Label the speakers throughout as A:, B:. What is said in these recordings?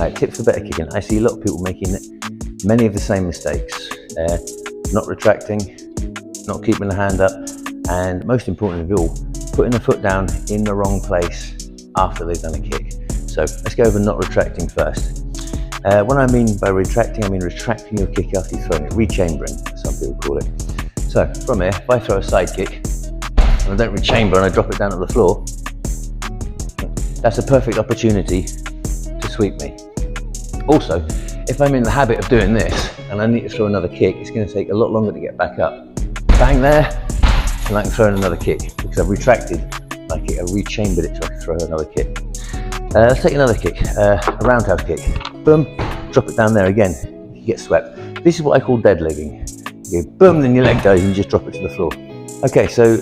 A: Right, tips for better kicking. I see a lot of people making many of the same mistakes. Not retracting, not keeping the hand up, and most important of all, putting the foot down in the wrong place after they've done a kick. So let's go over not retracting first. What I mean by retracting, I mean retracting your kick after you've thrown it, rechambering, some people call it. So from here, if I throw a side kick, and I don't rechamber and I drop it down on the floor, that's a perfect opportunity to sweep me. Also, if I'm in the habit of doing this and I need to throw another kick, it's going to take a lot longer to get back up. Bang there, and I can throw in another kick because I've retracted my kick, I've rechambered it so I can throw another kick. Let's take another kick, a roundhouse kick. Boom, drop it down there again, you get swept. This is what I call dead legging. You go boom, then your leg goes and you just drop it to the floor. Okay, so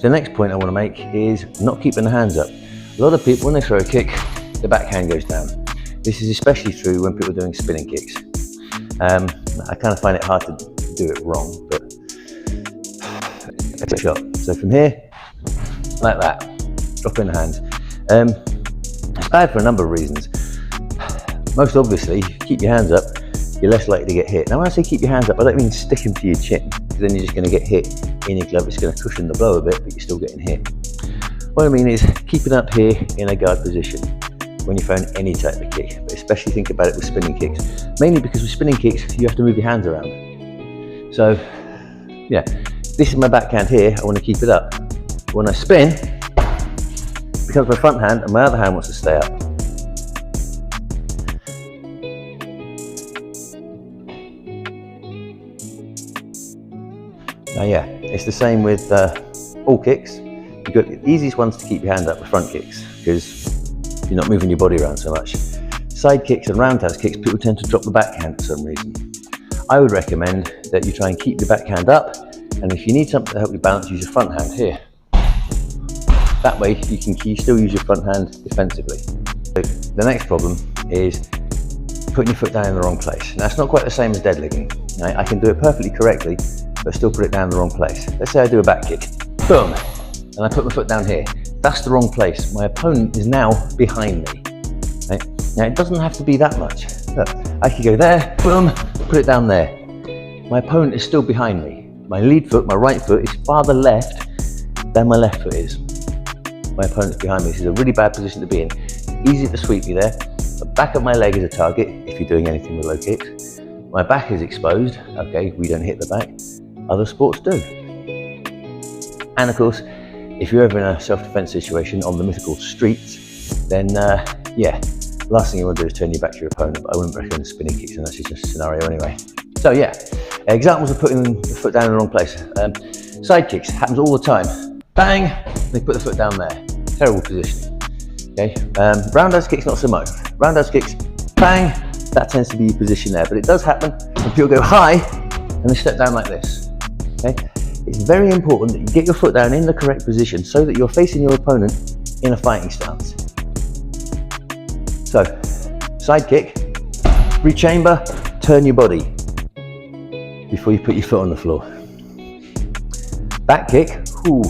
A: the next point I want to make is not keeping the hands up. A lot of people, when they throw a kick, the backhand goes down. This is especially true when people are doing spinning kicks. I kind of find it hard to do it wrong, but it's a shot. So from here, like that, drop in the hands. It's bad for a number of reasons. Most obviously, if you keep your hands up, you're less likely to get hit. Now when I say keep your hands up, I don't mean stick them to your chin, because then you're just going to get hit in your glove. It's going to cushion the blow a bit, but you're still getting hit. What I mean is keep it up here in a guard position when you're throwing any type of kick, but especially think about it with spinning kicks. Mainly because with spinning kicks, you have to move your hands around. So yeah, this is my backhand here, I want to keep it up. When I spin, it becomes my front hand and my other hand wants to stay up. Now yeah, it's the same with all kicks. You've got the easiest ones to keep your hand up with front kicks because you're not moving your body around so much. Side kicks and roundhouse kicks, people tend to drop the backhand for some reason. I would recommend that you try and keep the backhand up, and if you need something to help you balance, use your front hand here. That way you can still use your front hand defensively. So the next problem is putting your foot down in the wrong place. Now it's not quite the same as dead legging. I can do it perfectly correctly, but still put it down in the wrong place. Let's say I do a back kick, boom, and I put my foot down here. That's the wrong place. My opponent is now behind me. Right? Now it doesn't have to be that much. Look, I could go there, boom, put it down there. My opponent is still behind me. My lead foot, my right foot, is farther left than my left foot is. My opponent's behind me. This is a really bad position to be in. Easy to sweep you there. The back of my leg is a target if you're doing anything with low kicks. My back is exposed. Okay, we don't hit the back. Other sports do. And of course, if you're ever in a self-defense situation on the mythical streets, then yeah, last thing you want to do is turn your back to your opponent, but I wouldn't recommend spinning kicks in that scenario anyway. So yeah, examples of putting the foot down in the wrong place. Side kicks, happens all the time. Bang, they put the foot down there. Terrible positioning. Okay, roundhouse kicks not so much. Roundhouse kicks, bang, that tends to be your position there, but it does happen when people go high and they step down like this. Okay. It's very important that you get your foot down in the correct position so that you're facing your opponent in a fighting stance. So, side kick, rechamber, turn your body before you put your foot on the floor. Back kick, ooh,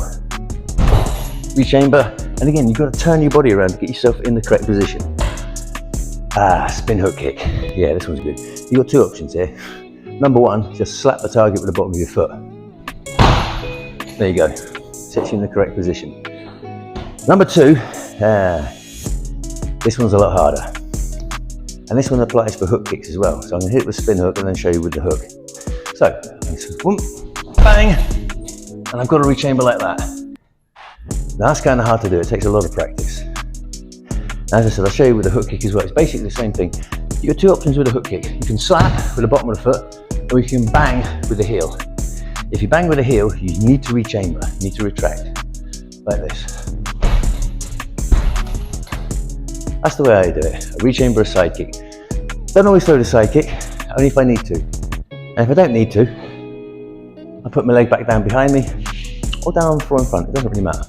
A: rechamber, and again, you've got to turn your body around to get yourself in the correct position. Spin hook kick. Yeah, this one's good. You've got two options here. Number one, just slap the target with the bottom of your foot. There you go, sets you in the correct position. Number two, this one's a lot harder. And this one applies for hook kicks as well. So I'm going to hit it with spin hook and then show you with the hook. So, boom, bang, and I've got to rechamber like that. Now that's kind of hard to do, it takes a lot of practice. As I said, I'll show you with the hook kick as well. It's basically the same thing. You've got two options with a hook kick. You can slap with the bottom of the foot, or you can bang with the heel. If you bang with the heel, you need to rechamber, you need to retract, like this. That's the way I do it. I rechamber a side kick. Don't always throw the side kick, only if I need to. And if I don't need to, I put my leg back down behind me, or down on the floor in front, it doesn't really matter.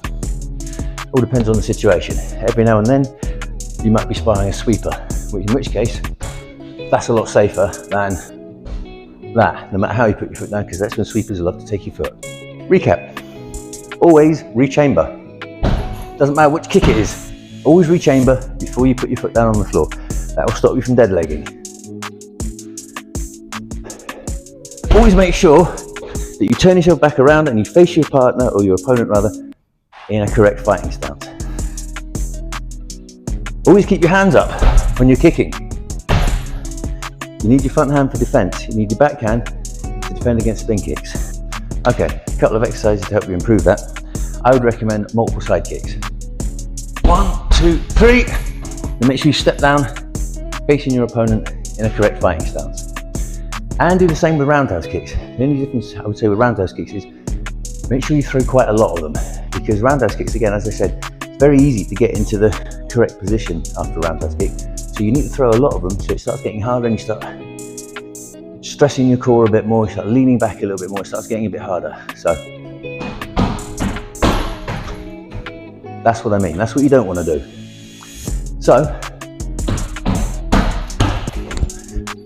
A: All depends on the situation. Every now and then, you might be sparring a sweeper, in which case, that's a lot safer than that, no matter how you put your foot down, because that's when sweepers love to take your foot. Recap, always rechamber. Doesn't matter which kick it is, always rechamber before you put your foot down on the floor. That will stop you from dead legging. Always make sure that you turn yourself back around and you face your partner, or your opponent rather, in a correct fighting stance. Always keep your hands up when you're kicking. You need your front hand for defense. You need your back hand to defend against spin kicks. Okay, a couple of exercises to help you improve that. I would recommend multiple side kicks. 1, 2, 3. And make sure you step down, facing your opponent in a correct fighting stance. And do the same with roundhouse kicks. The only difference I would say with roundhouse kicks is make sure you throw quite a lot of them, because roundhouse kicks, again, as I said, it's very easy to get into the correct position after a roundhouse kick. So you need to throw a lot of them, so it starts getting harder and you start stressing your core a bit more, you start leaning back a little bit more, it starts getting a bit harder. So that's what I mean, that's what you don't want to do. So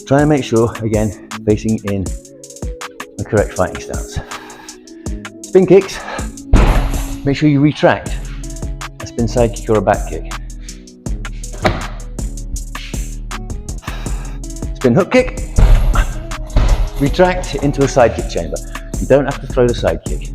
A: try and make sure, again, facing in the correct fighting stance. Spin kicks, make sure you retract a spin side kick or a back kick. Spin hook kick, retract into a side kick chamber. You don't have to throw the side kick.